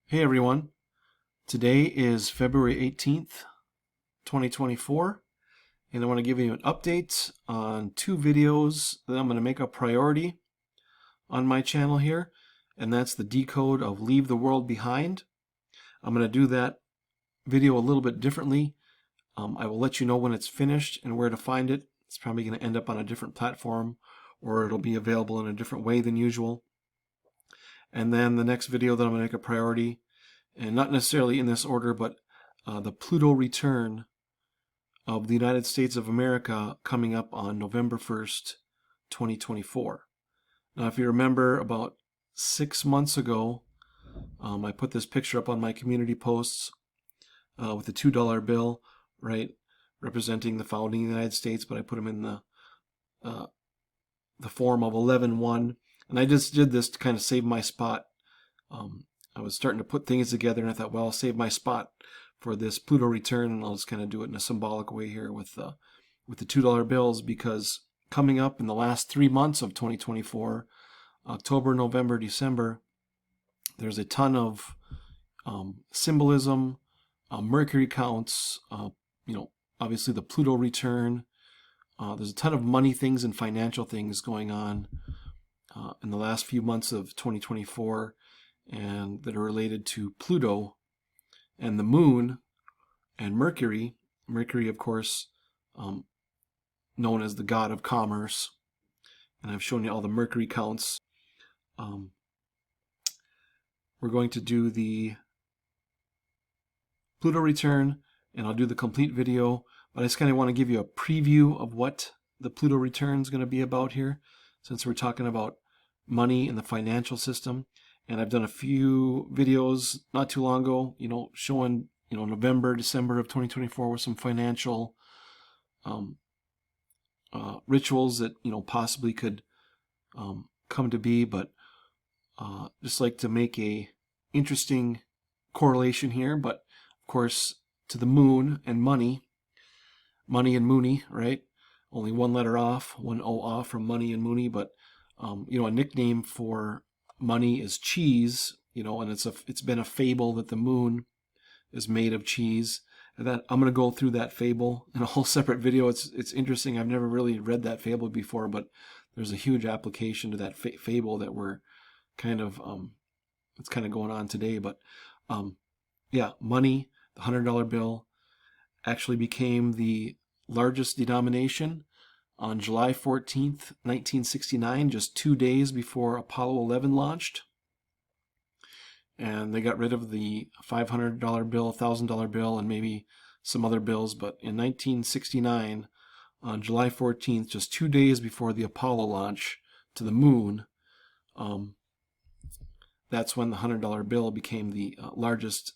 Hey everyone, today is February 18th, 2024, and I want to give you an update on two videos that I'm going to make a priority on my channel here, and that's the decode of Leave the World Behind. I'm going to do that video a little bit differently. I will let you know when it's finished and where to find it. It's probably going to end up on a different platform, or it'll be available in a different way than usual. And then the next video that I'm going to make a priority, and not necessarily in this order, but the Pluto return of the United States of America coming up on November 1st, 2024. Now, if you remember, about 6 months ago, I put this picture up on my community posts with the $2 bill, right, representing the founding of the United States, but I put them in the form of 11-1, and I just did this to kind of save my spot. I was starting to put things together, and I thought, well, I'll save my spot for this Pluto return, and I'll just kind of do it in a symbolic way here with the $2 bills, because coming up in the last 3 months of 2024, October, November, December, there's a ton of symbolism, Mercury counts, obviously the Pluto return. There's a ton of money things and financial things going on in the last few months of 2024, and that are related to Pluto and the Moon and Mercury. Mercury, of course, known as the god of commerce, and I've shown you all the Mercury counts. We're going to do the Pluto return, and I'll do the complete video, but I just kind of want to give you a preview of what the Pluto return is going to be about here, since we're talking about money in the financial system. And I've done a few videos not too long ago, showing, November, December of 2024 with some financial rituals that, possibly could come to be. But just like to make a interesting correlation here. But of course, to the moon and money and Mooney, right? Only one letter off, one O off from money and Mooney. But a nickname for money is cheese, and it's been a fable that the moon is made of cheese. And that I'm going to go through that fable in a whole separate video. It's interesting. I've never really read that fable before, but there's a huge application to that fable that we're kind of it's kind of going on today. But yeah, money, the $100 bill, actually became the largest denomination on July 14th, 1969, just 2 days before Apollo 11 launched. And they got rid of the $500 bill, $1,000 bill, and maybe some other bills. But in 1969, on July 14th, just 2 days before the Apollo launch to the moon, that's when the $100 bill became the largest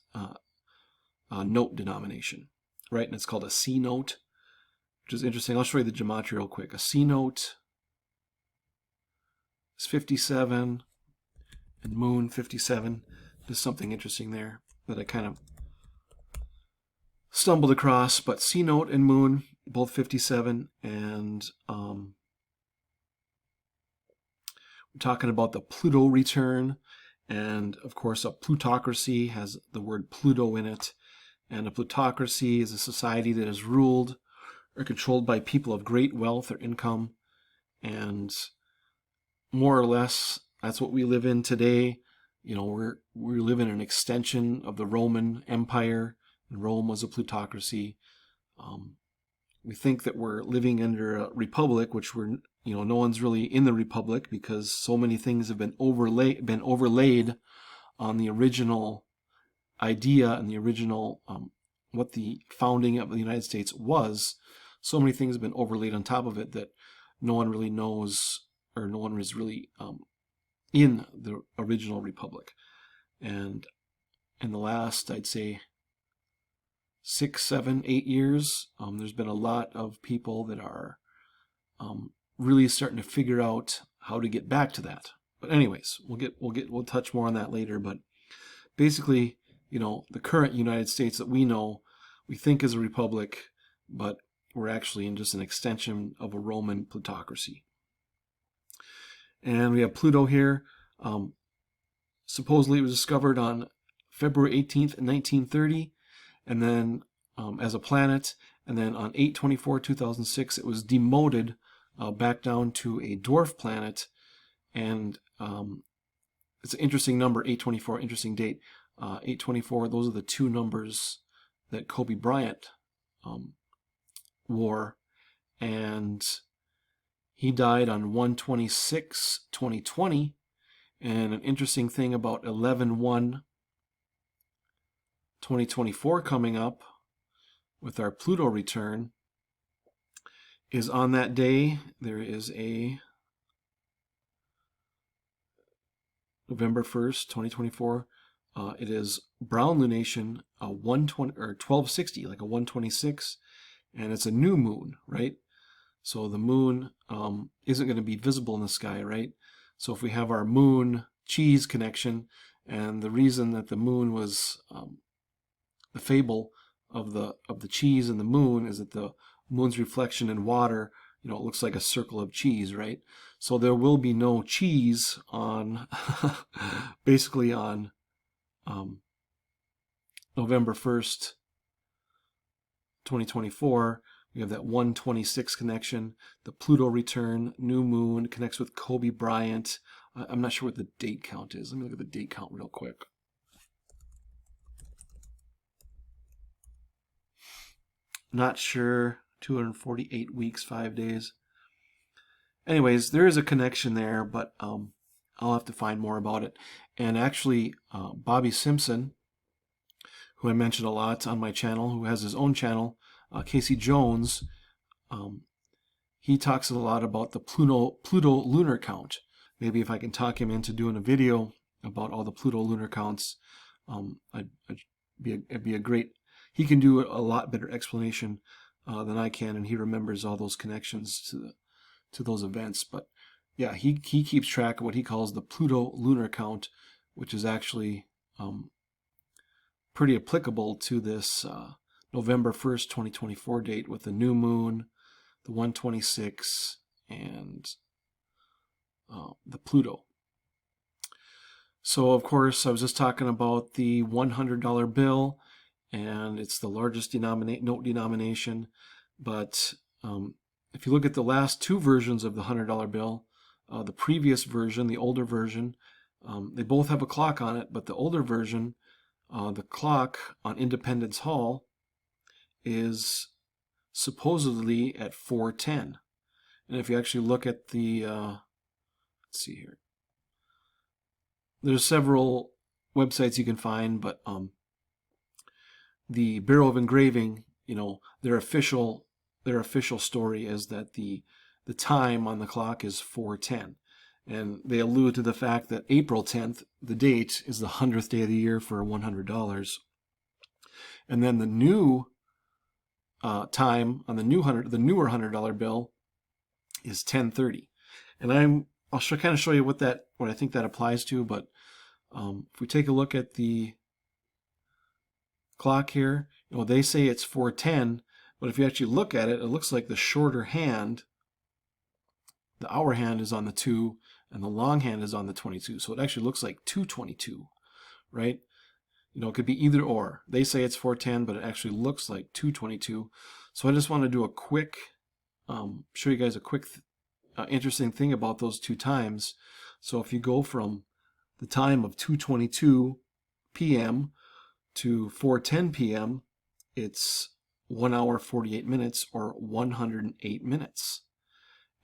note denomination, right? And it's called a C note, which is interesting. I'll show you the gematria real quick. A C note is 57, and moon 57. There's something interesting there that I kind of stumbled across. But C note and moon, both 57, and we're talking about the Pluto return. And of course, a plutocracy has the word Pluto in it. And a plutocracy is a society that is ruled or controlled by people of great wealth or income. And more or less, that's what we live in today. We live in an extension of the Roman Empire, and Rome was a plutocracy. We think that we're living under a republic, which no one's really in the republic, because so many things have been overlaid on the original idea and the original what the founding of the United States was. So many things have been overlaid on top of it that no one really knows, or no one is really in the original republic. And in the last, I'd say, 6, 7, 8 years, there's been a lot of people that are really starting to figure out how to get back to that. But anyways, we'll touch more on that later. But basically, the current United States that we know, we think is a republic, but we're actually in just an extension of a Roman plutocracy. And we have Pluto here. Supposedly it was discovered on February 18th, 1930, and then as a planet. And then on 8/24/2006, it was demoted back down to a dwarf planet. And it's an interesting number, 8/24, interesting date. 8/24, those are the two numbers that Kobe Bryant wore. And he died on 1/26/2020. And an interesting thing about 11/1/2024 coming up with our Pluto return is on that day there is a November 1st, 2024. It is brown lunation, 120 or 1260, like a 126, and it's a new moon, right? So the moon isn't going to be visible in the sky, right? So if we have our moon cheese connection, and the reason that the moon was the fable of the cheese and the moon is that the moon's reflection in water, it looks like a circle of cheese, right? So there will be no cheese on basically on November 1st, 2024. We have that 126 connection, the Pluto return, new moon, connects with Kobe Bryant. I'm not sure what the date count is. Let me look at the date count real quick. Not sure. 248 weeks, 5 days. Anyways, there is a connection there, but I'll have to find more about it. And actually, Bobby Simpson, who I mentioned a lot on my channel, who has his own channel, Casey Jones, he talks a lot about the Pluto lunar count. Maybe if I can talk him into doing a video about all the Pluto lunar counts, it'd be a great. He can do a lot better explanation than I can, and he remembers all those connections to those events. But yeah, he keeps track of what he calls the Pluto lunar count, which is actually pretty applicable to this November 1st, 2024 date with the new moon, the 126, and the Pluto. So, of course, I was just talking about the $100 bill, and it's the largest note denomination. But if you look at the last two versions of the $100 bill, the previous version, the older version, they both have a clock on it, but the older version, the clock on Independence Hall is supposedly at 4:10. And if you actually look at the, let's see here, there's several websites you can find, but the Bureau of Engraving, their official story is that the time on the clock is 4:10. And they allude to the fact that April 10th, the date, is the 100th day of the year for $100. And then the new time on the newer $100 bill is 10:30. And I'll kind of show you what I think that applies to. But if we take a look at the clock here, they say it's 4:10, but if you actually look at it, it looks like the shorter hand, the hour hand, is on the 2, and the long hand is on the 22. So it actually looks like 2:22, right? It could be either or. They say it's 4:10, but it actually looks like 2:22. So I just want to do a quick, show you guys a quick interesting thing about those two times. So if you go from the time of 2:22 p.m. to 4:10 p.m., it's 1 hour 48 minutes, or 108 minutes.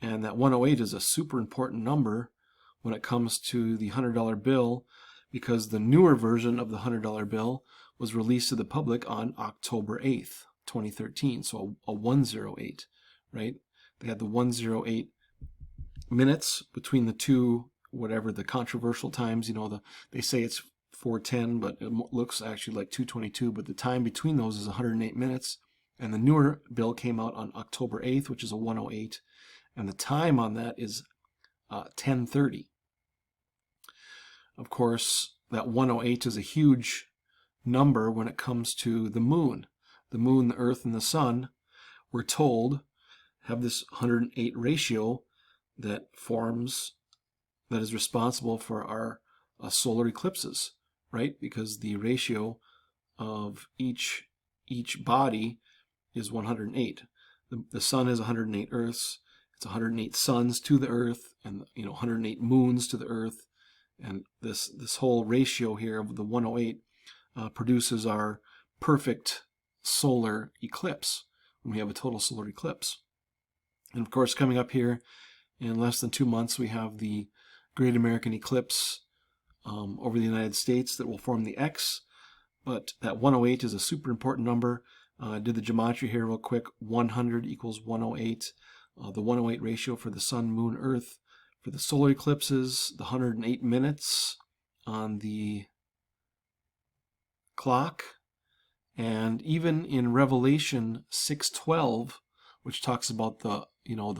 And that 108 is a super important number when it comes to the $100 bill, because the newer version of the $100 bill was released to the public on October 8th, 2013. So a 108, right? They had the 108 minutes between the two, whatever the controversial times, they say it's 4:10, but it looks actually like 2:22, but the time between those is 108 minutes. And the newer bill came out on October 8th, which is a 108, and the time on that is 10:30. Of course, that 108 is a huge number when it comes to the moon. The moon, the earth, and the sun, we're told, have this 108 ratio that is responsible for our solar eclipses, right? Because the ratio of each body is 108. The sun is 108 Earths. It's 108 suns to the Earth, and 108 moons to the Earth, and this whole ratio here of the 108 produces our perfect solar eclipse when we have a total solar eclipse. And of course, coming up here in less than 2 months, we have the Great American Eclipse over the United States that will form the X. But that 108 is a super important number. I did the gematria here real quick. 100 equals 108. The 108 ratio for the sun, moon, earth. For the solar eclipses, the 108 minutes on the clock. And even in Revelation 6:12, which talks about the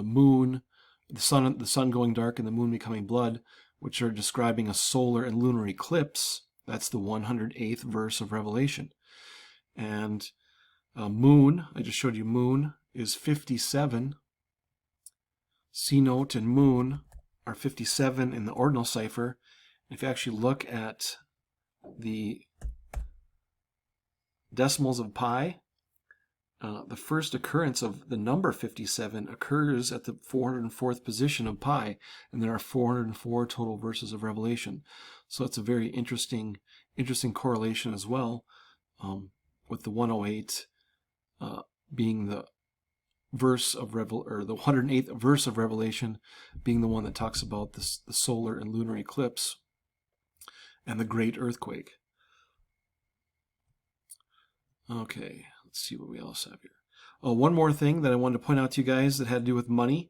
moon, the sun going dark and the moon becoming blood, which are describing a solar and lunar eclipse. That's the 108th verse of Revelation. And moon, I just showed you moon, is 57. C-note and moon are 57 in the ordinal cipher. If you actually look at the decimals of pi, the first occurrence of the number 57 occurs at the 404th position of pi, and there are 404 total verses of Revelation. So it's a very interesting correlation as well, with the 108 being the verse of the 108th verse of Revelation being the one that talks about the solar and lunar eclipse and the great earthquake. Okay, let's see what we else have here. Oh, one more thing that I wanted to point out to you guys that had to do with money.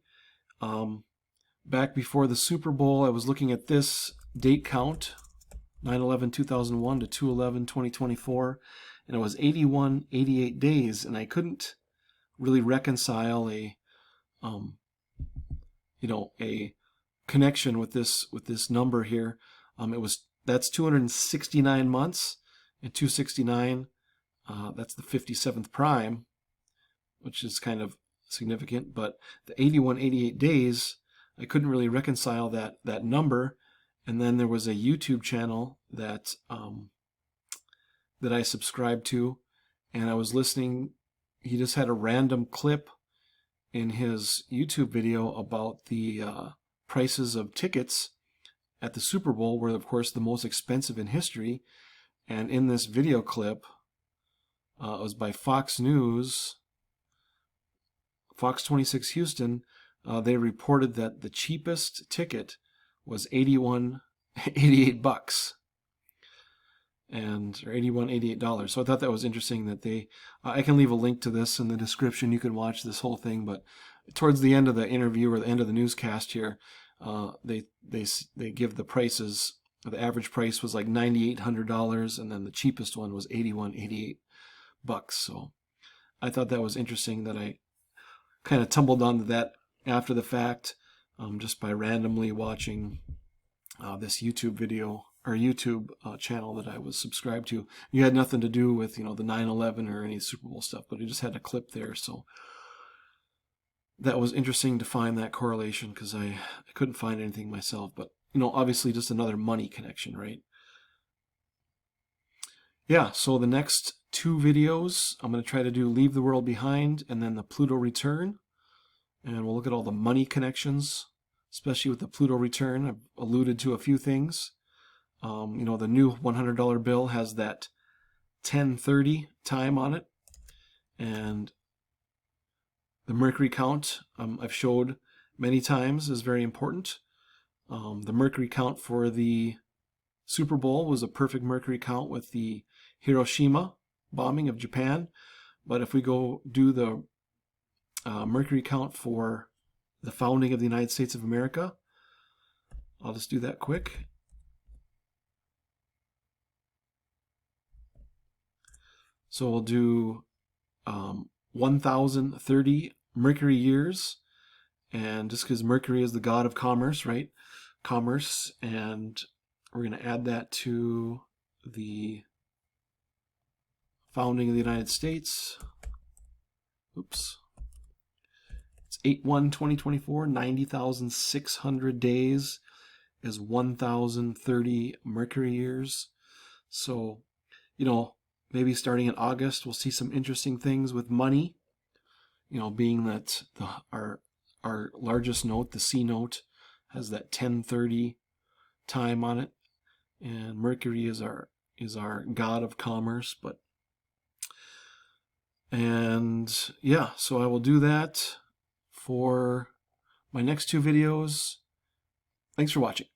Back before the Super Bowl, I was looking at this date count, 9/11/2001 to 2/11/2024, and it was 88 days, and I couldn't really reconcile a connection with this number here. That's 269 months, and 269. That's the 57th prime, which is kind of significant. But the 88 days, I couldn't really reconcile that number. And then there was a YouTube channel that I subscribed to, and I was listening. He just had a random clip in his YouTube video about the prices of tickets at the Super Bowl, were of course the most expensive in history. And in this video clip, it was by Fox News, Fox 26 Houston. They reported that the cheapest ticket was $88 or $88. So I thought that was interesting that they. I can leave a link to this in the description. You can watch this whole thing. But towards the end of the interview or the end of the newscast here, they give the prices. The average price was like $9,800, and then the cheapest one was $88. So I thought that was interesting that I kind of tumbled onto that after the fact, just by randomly watching this YouTube video or YouTube channel that I was subscribed to. You had nothing to do with the 9/11 or any Super Bowl stuff, but it just had a clip there. So that was interesting to find that correlation, because I couldn't find anything myself. But obviously just another money connection, right? Yeah, so the next 2 videos, I'm going to try to do Leave the World Behind and then the Pluto Return. And we'll look at all the money connections, especially with the Pluto Return. I've alluded to a few things. The new $100 bill has that 10:30 time on it. And the Mercury count, I've showed many times, is very important. The Mercury count for the Super Bowl was a perfect Mercury count with the Hiroshima bombing of Japan. But if we go do the Mercury count for the founding of the United States of America, I'll just do that quick. So we'll do 1,030 Mercury years, and just because Mercury is the god of commerce, right? Commerce, and we're going to add that to the founding of the United States. Oops. It's 8/1/2024, 90,600 days is 1,030 Mercury years. So, you know, maybe starting in August, we'll see some interesting things with money, you know, being that our largest note, the C note, has that 10:30 time on it, and Mercury is our god of commerce. And yeah, so I will do that for my next two videos. Thanks for watching.